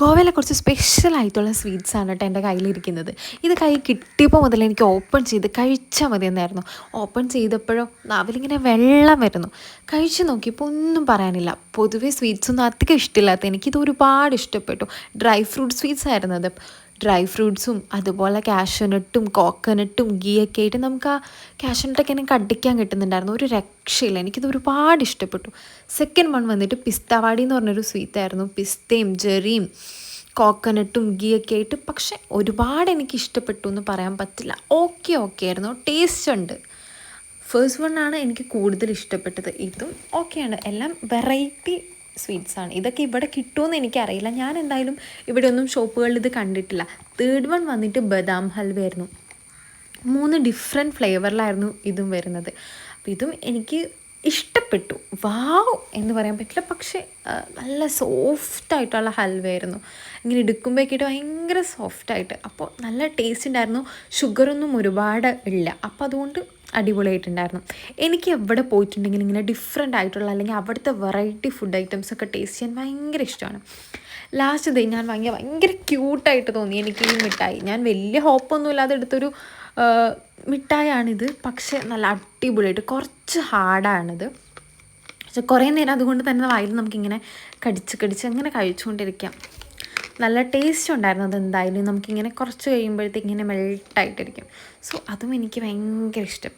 ഗോവയിലെ കുറച്ച് സ്പെഷ്യലായിട്ടുള്ള സ്വീറ്റ്സാണ് കേട്ടോ എൻ്റെ കയ്യിലിരിക്കുന്നത്. ഇത് കൈ കിട്ടിയപ്പോൾ മുതൽ എനിക്ക് ഓപ്പൺ ചെയ്ത് കഴിച്ചാൽ മതി എന്നായിരുന്നു. ഓപ്പൺ ചെയ്തപ്പോഴോ നാവിലിങ്ങനെ വെള്ളം വരുന്നു. കഴിച്ച് നോക്കിയപ്പോൾ ഒന്നും പറയാനില്ല. പൊതുവേ സ്വീറ്റ്സൊന്നും അധികം ഇഷ്ടമില്ലാത്ത എനിക്കിത് ഒരുപാട് ഇഷ്ടപ്പെട്ടു. ഡ്രൈ ഫ്രൂട്ട് സ്വീറ്റ്സ് ആയിരുന്നു അത്. ഡ്രൈ ഫ്രൂട്ട്സും അതുപോലെ കാഷ്യൂനട്ടും കോക്കനട്ടും ഗീയൊക്കെ ആയിട്ട് നമുക്ക് ആ കാഷ്യൂനട്ടൊക്കെ എനിക്ക് കടിക്കാൻ കിട്ടുന്നുണ്ടായിരുന്നു. ഒരു രക്ഷയില്ല, എനിക്കിത് ഒരുപാട് ഇഷ്ടപ്പെട്ടു. സെക്കൻഡ് വൺ വന്നിട്ട് പിസ്താവാടി എന്ന് പറഞ്ഞൊരു സ്വീറ്റായിരുന്നു. പിസ്തയും ജെറിയും കോക്കനട്ടും ഗീയൊക്കെ ആയിട്ട്. പക്ഷെ ഒരുപാട് എനിക്ക് ഇഷ്ടപ്പെട്ടു എന്ന് പറയാൻ പറ്റില്ല. ഓക്കെ ആയിരുന്നു, ടേസ്റ്റ് ഉണ്ട്. ഫസ്റ്റ് വണ്ണാണ് എനിക്ക് കൂടുതൽ ഇഷ്ടപ്പെട്ടത്. ഇതും ഓക്കെയാണ്. എല്ലാം വെറൈറ്റി സ്വീറ്റ്സാണ്. ഇതൊക്കെ ഇവിടെ കിട്ടുമെന്ന് എനിക്കറിയില്ല. ഞാൻ എന്തായാലും ഇവിടെ ഒന്നും ഷോപ്പുകളിൽ ഇത് കണ്ടിട്ടില്ല. തേർഡ് വൺ വന്നിട്ട് ബദാം ഹൽവയായിരുന്നു. 3 ഡിഫറെൻറ്റ് ഫ്ലേവറിലായിരുന്നു ഇതും വരുന്നത്. അപ്പോൾ ഇതും എനിക്ക് ഇഷ്ടപ്പെട്ടു. വാവ് എന്ന് പറയാൻ പറ്റില്ല, പക്ഷേ നല്ല സോഫ്റ്റായിട്ടുള്ള ഹൽവയായിരുന്നു. ഇങ്ങനെ എടുക്കുമ്പോഴേക്കിട്ട് ഭയങ്കര സോഫ്റ്റായിട്ട്. അപ്പോൾ നല്ല ടേസ്റ്റ് ഉണ്ടായിരുന്നു. ഷുഗറൊന്നും ഒരുപാട് ഇല്ല. അപ്പോൾ അതുകൊണ്ട് അടിപൊളിയായിട്ടുണ്ടായിരുന്നു. എനിക്ക് എവിടെ പോയിട്ടുണ്ടെങ്കിൽ ഇങ്ങനെ ഡിഫറെൻ്റ് ആയിട്ടുള്ള അല്ലെങ്കിൽ അവിടുത്തെ വെറൈറ്റി ഫുഡ് ഐറ്റംസ് ഒക്കെ ടേസ്റ്റ് ചെയ്യാൻ ഭയങ്കര ഇഷ്ടമാണ്. ലാസ്റ്റ് ഡേ ഞാൻ ഭയങ്കര ക്യൂട്ടായിട്ട് തോന്നി എനിക്ക് ഈ മിഠായി. ഞാൻ വലിയ ഹോപ്പൊന്നും ഇല്ലാതെ എടുത്തൊരു മിഠായാണിത്. പക്ഷേ നല്ല അടിപൊളിയായിട്ട് കുറച്ച് ഹാർഡാണിത്. പക്ഷെ കുറേ നേരം അതുകൊണ്ട് തന്നെ വായിൽ നമുക്കിങ്ങനെ കടിച്ച് അങ്ങനെ കഴിച്ചുകൊണ്ടിരിക്കാം. നല്ല ടേസ്റ്റ് ഉണ്ടായിരുന്നു. അതെന്തായാലും നമുക്കിങ്ങനെ കുറച്ച് കഴിയുമ്പോഴത്തേക്ക് ഇങ്ങനെ മെൽട്ടായിട്ടിരിക്കും. സോ അതും എനിക്ക് ഭയങ്കര ഇഷ്ടപ്പെട്ടു.